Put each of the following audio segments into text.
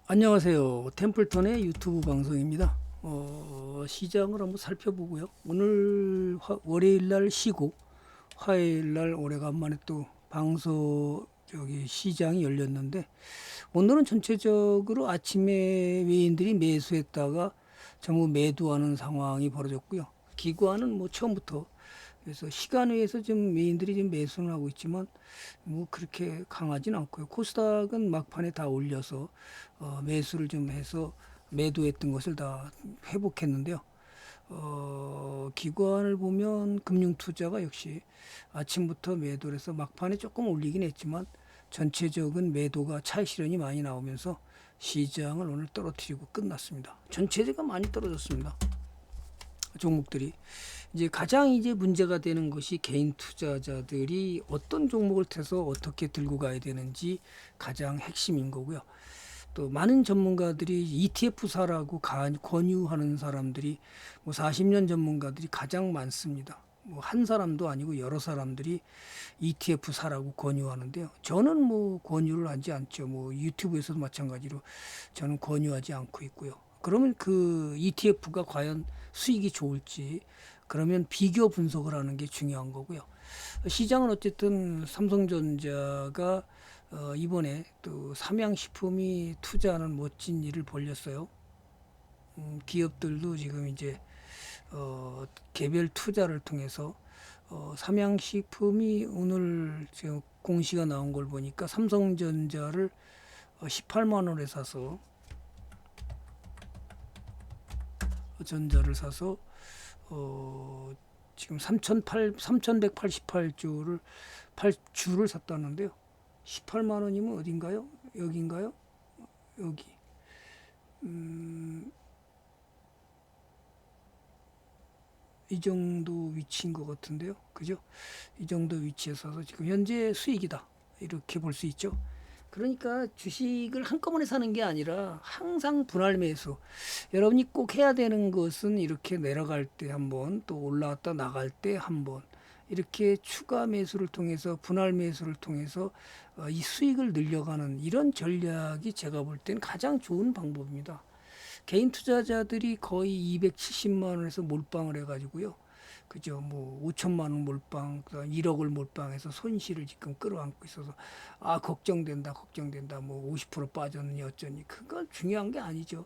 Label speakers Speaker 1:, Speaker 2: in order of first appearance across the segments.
Speaker 1: 안녕하세요. 템플턴의 유튜브 방송입니다. 시장을 한번 살펴보고요. 오늘 월요일 날 쉬고 화요일 날 오래간만에 또 시장이 열렸는데 오늘은 전체적으로 아침에 외인들이 매수했다가 전부 매도하는 상황이 벌어졌고요. 기관은 뭐 처음부터 그래서 시간외에서 좀 메인들이 좀 매수는 하고 있지만 뭐 그렇게 강하진 않고요. 코스닥은 막판에 다 올려서 매수를 좀 해서 매도했던 것을 다 회복했는데요. 기관을 보면 금융투자가 역시 아침부터 매도를 해서 막판에 조금 올리긴 했지만 전체적인 매도가 차익 실현이 많이 나오면서 시장을 오늘 떨어뜨리고 끝났습니다. 전체적으로 많이 떨어졌습니다. 종목들이 이제 가장 이제 문제가 되는 것이 개인 투자자들이 어떤 종목을 태서 어떻게 들고 가야 되는지 가장 핵심인 거고요. 또 많은 전문가들이 ETF 사라고 권유하는 사람들이 뭐 40년 전문가들이 가장 많습니다. 뭐 한 사람도 아니고 여러 사람들이 ETF 사라고 권유하는데요. 저는 뭐 권유를 하지 않죠. 뭐 유튜브에서도 마찬가지로 저는 권유하지 않고 있고요. 그러면 그 ETF가 과연 수익이 좋을지 그러면 비교 분석을 하는 게 중요한 거고요. 시장은 어쨌든 삼성전자가 이번에 또 삼양식품이 투자하는 멋진 일을 벌렸어요. 기업들도 지금 이제 개별 투자를 통해서 삼양식품이 오늘 지금 공시가 나온 걸 보니까 삼성전자를 18만 원에 사서 전자를 사서 지금 3,188주를 8주를 샀다는데요. 18만 원이면 어딘가요? 여기인가요? 여기. 이 정도 위치인 것 같은데요. 그죠? 이 정도 위치에서 지금 현재 수익이다. 이렇게 볼 수 있죠. 그러니까 주식을 한꺼번에 사는 게 아니라 항상 분할 매수. 여러분이 꼭 해야 되는 것은 이렇게 내려갈 때 한 번, 또 올라왔다 나갈 때 한 번, 이렇게 추가 매수를 통해서 분할 매수를 통해서 이 수익을 늘려가는 이런 전략이 제가 볼 때는 가장 좋은 방법입니다. 개인 투자자들이 거의 270만 원에서 몰빵을 해가지고요. 그죠? 뭐 5천만 원 몰빵, 1억을 몰빵해서 손실을 지금 끌어안고 있어서 걱정된다. 뭐 50% 빠졌느니 어쩌니 그건 중요한 게 아니죠.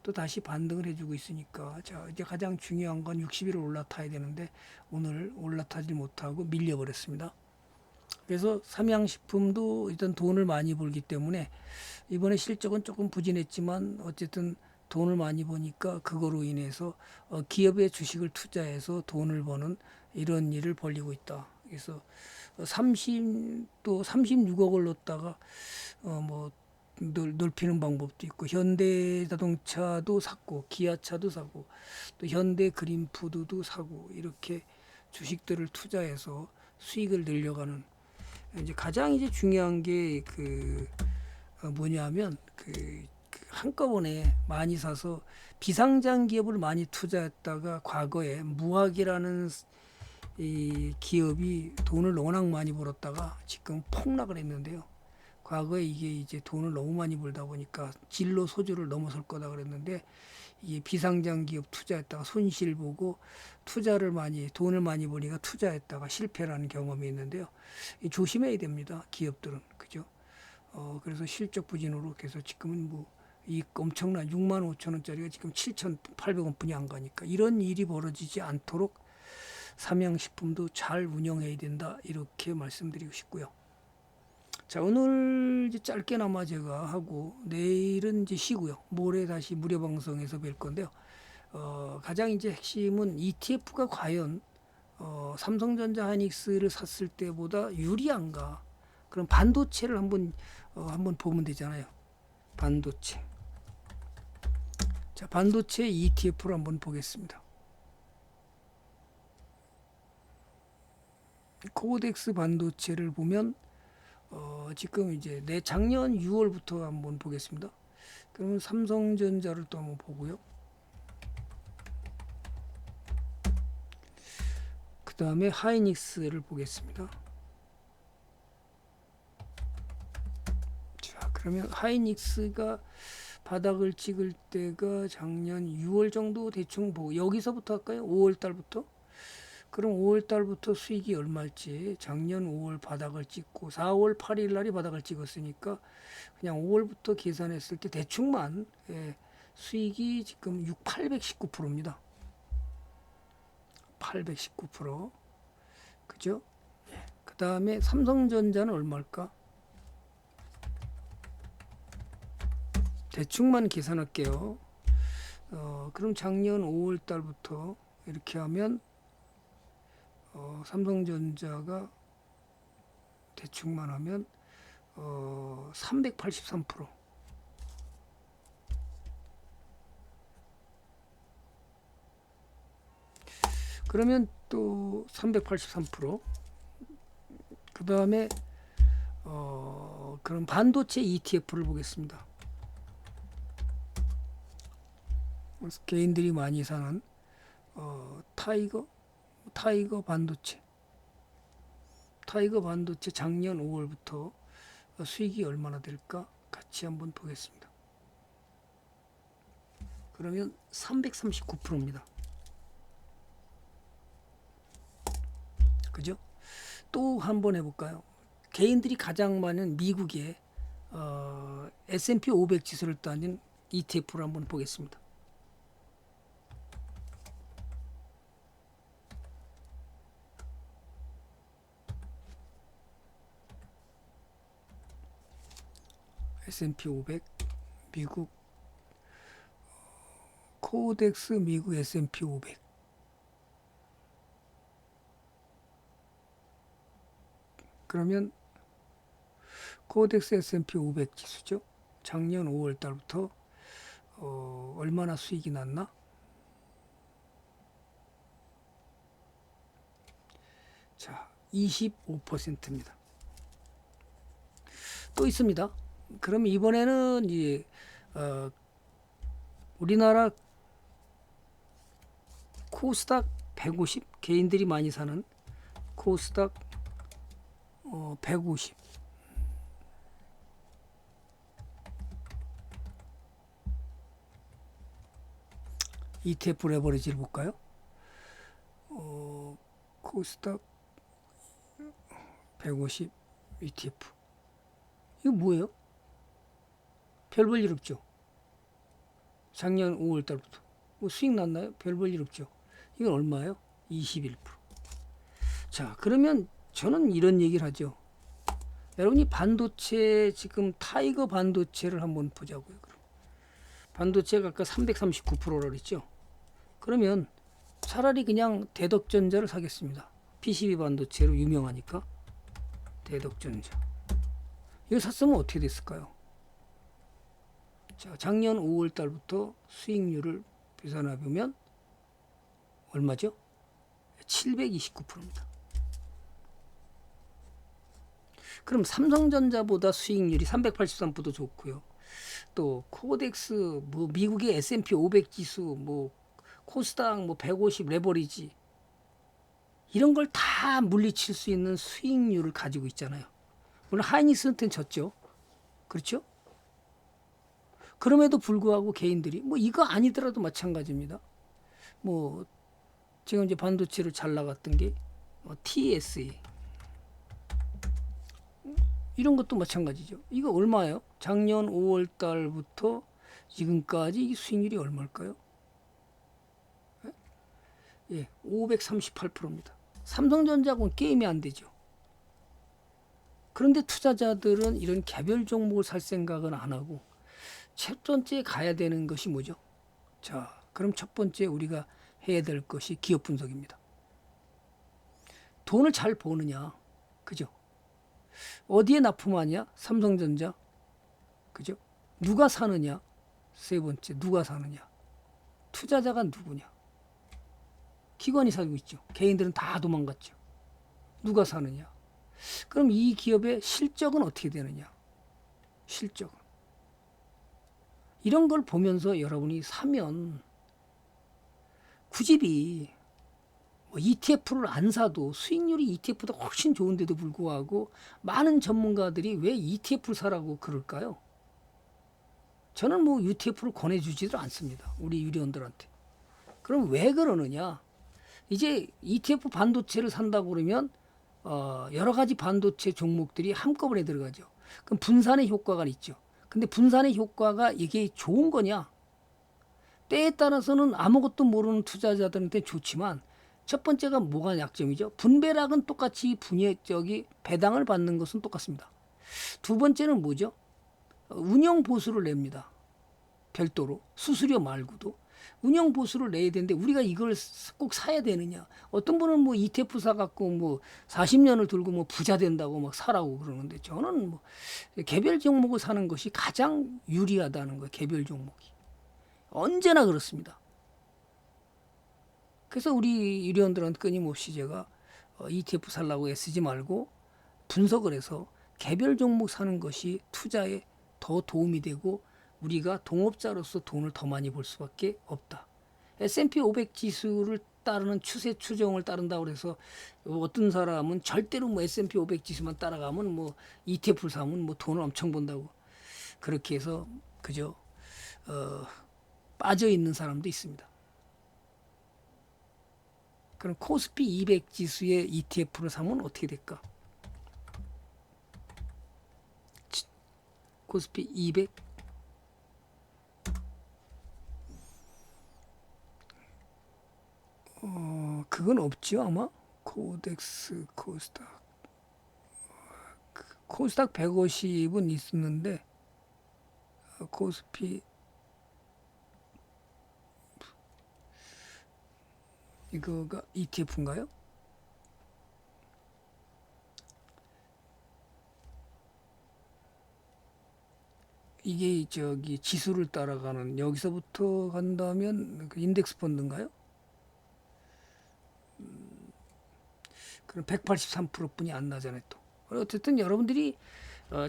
Speaker 1: 또 다시 반등을 해주고 있으니까 자 이제 가장 중요한 건 60일을 올라타야 되는데 오늘 올라타지 못하고 밀려버렸습니다. 그래서 삼양식품도 일단 돈을 많이 벌기 때문에 이번에 실적은 조금 부진했지만 어쨌든 돈을 많이 버니까 그거로 인해서 기업의 주식을 투자해서 돈을 버는 이런 일을 벌이고 있다. 그래서 36억을 넣었다가 뭐 넓히는 방법도 있고 현대자동차도 샀고 기아차도 사고 또 현대그린푸드도 사고 이렇게 주식들을 투자해서 수익을 늘려가는 이제 가장 이제 중요한 게 뭐냐면 한꺼번에 많이 사서 비상장 기업을 많이 투자했다가 과거에 무학이라는 이 기업이 돈을 워낙 많이 벌었다가 지금 폭락을 했는데요. 과거에 이게 이제 돈을 너무 많이 벌다 보니까 진로 소주를 넘어설 거다 그랬는데 이게 비상장 기업 투자했다가 손실 보고 돈을 많이 버니까 투자했다가 실패라는 경험이 있는데요. 조심해야 됩니다. 기업들은 그죠? 그래서 실적 부진으로 계속 지금은 뭐 이 엄청난 6만 5천 원짜리가 지금 7,800원 뿐이 안 가니까 이런 일이 벌어지지 않도록 삼양식품도 잘 운영해야 된다 이렇게 말씀드리고 싶고요. 자 오늘 이제 짧게나마 제가 하고 내일은 이제 쉬고요. 모레 다시 무료 방송에서 뵐 건데요. 가장 이제 핵심은 ETF가 과연 삼성전자 하이닉스를 샀을 때보다 유리한가? 그럼 반도체를 한번 보면 되잖아요. 반도체. 자, 반도체 ETF를 한번 보겠습니다. 코덱스 반도체를 보면 지금 이제 내 작년 6월부터 한번 보겠습니다. 그러면 삼성전자를 또 한번 보고요. 그 다음에 하이닉스를 보겠습니다. 자, 그러면 하이닉스가 바닥을 찍을 때가 작년 6월 정도 대충 보고 여기서부터 할까요? 5월 달부터? 그럼 5월 달부터 수익이 얼마일지 작년 5월 바닥을 찍고 4월 8일 날이 바닥을 찍었으니까 그냥 5월부터 계산했을 때 대충만 수익이 지금 819%입니다. 819%. 그죠? 그 다음에 삼성전자는 얼마일까? 대충만 계산할게요. 그럼 작년 5월 달부터 이렇게 하면 삼성전자가 대충만 하면 383%. 그러면 또 383%. 그 다음에 그럼 반도체 ETF를 보겠습니다. 개인들이 많이 사는 타이거 반도체. 타이거 반도체 작년 5월부터 수익이 얼마나 될까 같이 한번 보겠습니다. 그러면 339%입니다. 그죠? 또 한번 해볼까요? 개인들이 가장 많은 미국의 S&P 500 지수를 따진 ETF를 한번 보겠습니다. S&P 500 미국 코덱스 미국 S&P 500. 그러면 코덱스 S&P 500 지수죠. 작년 5월 달부터 얼마나 수익이 났나? 자, 25%입니다. 또 있습니다. 그럼 이번에는 이제 우리나라 코스닥 150 개인들이 많이 사는 코스닥 150 ETF 레버리지를 볼까요? 코스닥 150 ETF 이거 뭐예요? 별 볼 일 없죠. 작년 5월 달부터 뭐 수익 났나요? 별 볼 일 없죠. 이건 얼마예요? 21%. 자, 그러면 저는 이런 얘기를 하죠. 여러분이 반도체 지금 타이거 반도체를 한번 보자고요. 그럼. 반도체가 아까 339%라고 그랬죠. 그러면 차라리 그냥 대덕전자를 사겠습니다. PCB 반도체로 유명하니까 대덕전자. 이거 샀으면 어떻게 됐을까요? 자, 작년 5월 달부터 수익률을 계산해 보면 얼마죠? 729%입니다. 그럼 삼성전자보다 수익률이 383%도 좋고요. 또 코덱스 뭐 미국의 S&P 500 지수 뭐 코스닥 뭐 150 레버리지 이런 걸 다 물리칠 수 있는 수익률을 가지고 있잖아요. 물론 하이닉스한테는 졌죠. 그렇죠? 그럼에도 불구하고 개인들이 뭐 이거 아니더라도 마찬가지입니다. 뭐 지금 이제 반도체로 잘 나갔던 게 TSE 이런 것도 마찬가지죠. 이거 얼마예요? 작년 5월 달부터 지금까지 이 수익률이 얼마일까요? 예, 538%입니다. 삼성전자하고는 게임이 안 되죠. 그런데 투자자들은 이런 개별 종목을 살 생각은 안 하고 첫 번째 가야 되는 것이 뭐죠? 자, 그럼 첫 번째 우리가 해야 될 것이 기업 분석입니다. 돈을 잘 버느냐, 그죠? 어디에 납품하냐? 삼성전자, 그죠? 누가 사느냐? 세 번째, 누가 사느냐? 투자자가 누구냐? 기관이 사고 있죠. 개인들은 다 도망갔죠. 누가 사느냐? 그럼 이 기업의 실적은 어떻게 되느냐? 실적은. 이런 걸 보면서 여러분이 사면 굳이 뭐 ETF를 안 사도 수익률이 ETF보다 훨씬 좋은데도 불구하고 많은 전문가들이 왜 ETF를 사라고 그럴까요? 저는 뭐 UTF를 권해주지도 않습니다. 우리 유료원들한테. 그럼 왜 그러느냐? 이제 ETF 반도체를 산다고 그러면 여러 가지 반도체 종목들이 한꺼번에 들어가죠. 그럼 분산의 효과가 있죠. 근데 분산의 효과가 이게 좋은 거냐? 때에 따라서는 아무것도 모르는 투자자들한테 좋지만 첫 번째가 뭐가 약점이죠? 분배락은 똑같이 배당을 받는 것은 똑같습니다. 두 번째는 뭐죠? 운영 보수를 냅니다. 별도로 수수료 말고도 운영 보수를 내야 되는데 우리가 이걸 꼭 사야 되느냐? 어떤 분은 뭐 ETF 사 갖고 뭐 40년을 들고 뭐 부자 된다고 막 사라고 그러는데 저는 뭐 개별 종목을 사는 것이 가장 유리하다는 거예요. 개별 종목이 언제나 그렇습니다. 그래서 우리 유료원들한테 끊임없이 제가 ETF 살라고 애쓰지 말고 분석을 해서 개별 종목 사는 것이 투자에 더 도움이 되고 우리가 동업자로서 돈을 더 많이 벌 수밖에 없다. S&P 500 지수를 따르는 추세 추종을 따른다고 해서 어떤 사람은 절대로 뭐 S&P 500 지수만 따라가면 뭐 ETF를 사면 뭐 돈을 엄청 번다고 그렇게 해서 그저 빠져 있는 사람도 있습니다. 그럼 코스피 200 지수의 ETF를 사면 어떻게 될까? 코스피 200 그건 없죠 아마. 코덱스 코스닥 150은 있었는데 코스피 이거가 ETF인가요? 이게 지수를 따라가는 여기서부터 간다면 그 인덱스 펀드인가요? 그럼 183%뿐이 안 나잖아요 또. 어쨌든 여러분들이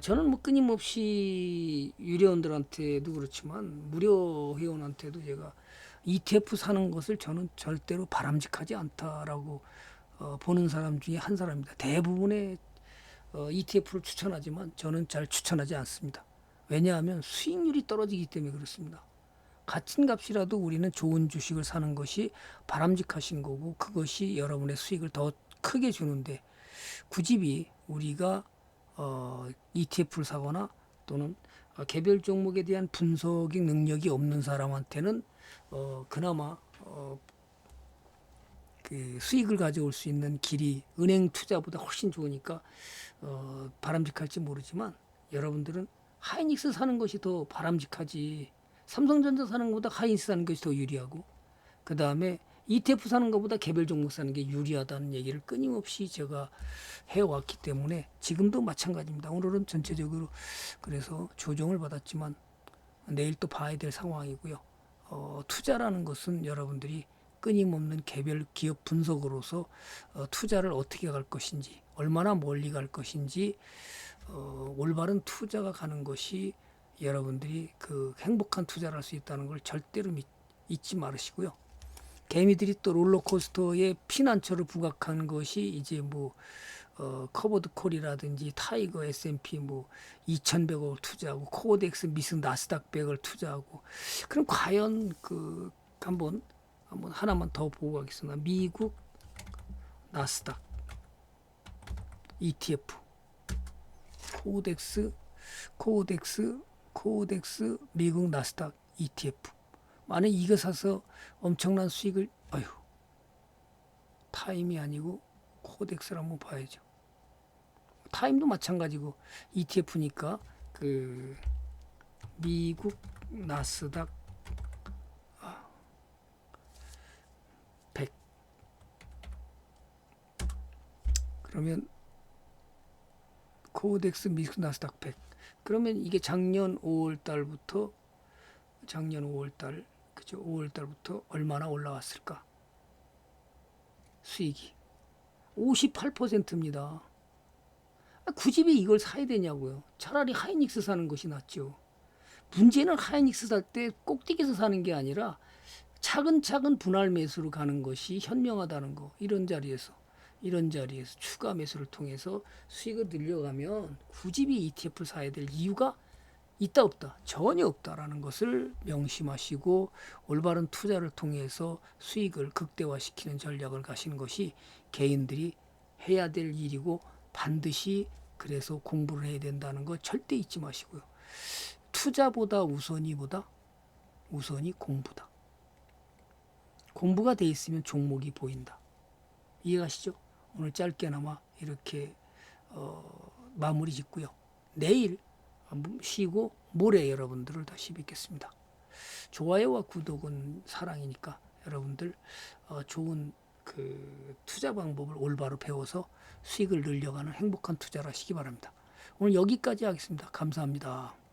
Speaker 1: 저는 뭐 끊임없이 유료원들한테도 그렇지만 무료 회원한테도 제가 ETF 사는 것을 저는 절대로 바람직하지 않다라고 보는 사람 중에 한 사람입니다. 대부분의 ETF를 추천하지만 저는 잘 추천하지 않습니다. 왜냐하면 수익률이 떨어지기 때문에 그렇습니다. 같은 값이라도 우리는 좋은 주식을 사는 것이 바람직하신 거고 그것이 여러분의 수익을 더 크게 주는데 굳이 우리가 ETF를 사거나 또는 개별 종목에 대한 분석의 능력이 없는 사람한테는 그나마 그 수익을 가져올 수 있는 길이 은행 투자보다 훨씬 좋으니까 바람직할지 모르지만 여러분들은 하이닉스 사는 것이 더 바람직하지 삼성전자 사는 것보다 하이닉스 사는 것이 더 유리하고 그 다음에 ETF 사는 것보다 개별 종목 사는 게 유리하다는 얘기를 끊임없이 제가 해왔기 때문에 지금도 마찬가지입니다. 오늘은 전체적으로 그래서 조정을 받았지만 내일 또 봐야 될 상황이고요. 투자라는 것은 여러분들이 끊임없는 개별 기업 분석으로서 투자를 어떻게 갈 것인지 얼마나 멀리 갈 것인지 올바른 투자가 가는 것이 여러분들이 그 행복한 투자를 할 수 있다는 걸 절대로 잊지 말으시고요. 개미들이 또 롤러코스터에 피난처를 부각한 것이 이제 뭐 커버드 콜이라든지 타이거 S&P 뭐 2,100억 투자하고 코덱스 미스 나스닥 100을 투자하고 그럼 과연 그 한번 하나만 더 보고 가겠습니다. 미국 나스닥 ETF 코덱스 미국 나스닥 ETF 만약 이거 사서 엄청난 수익을 타임이 아니고 코덱스를 한번 봐야죠. 타임도 마찬가지고 ETF니까 그 미국 나스닥 100 그러면 코덱스 미국 나스닥 100 그러면 이게 작년 5월 달부터 그죠? 5월 달부터 얼마나 올라왔을까? 수익이 58%입니다. 굳이 왜 이걸 사야 되냐고요. 차라리 하이닉스 사는 것이 낫죠. 문제는 하이닉스 살 때 꼭대기에서 사는 게 아니라 차근차근 분할 매수로 가는 것이 현명하다는 거. 이런 자리에서 추가 매수를 통해서 수익을 늘려가면 굳이 ETF를 사야 될 이유가 있다 없다 전혀 없다라는 것을 명심하시고 올바른 투자를 통해서 수익을 극대화시키는 전략을 가시는 것이 개인들이 해야 될 일이고 반드시 그래서 공부를 해야 된다는 거 절대 잊지 마시고요. 투자보다 우선이 공부다. 공부가 돼 있으면 종목이 보인다. 이해가시죠? 오늘 짧게나마 이렇게 마무리 짓고요. 내일 쉬고 모레 여러분들을 다시 뵙겠습니다. 좋아요와 구독은 사랑이니까 여러분들 좋은 그 투자 방법을 올바로 배워서 수익을 늘려가는 행복한 투자를 하시기 바랍니다. 오늘 여기까지 하겠습니다. 감사합니다.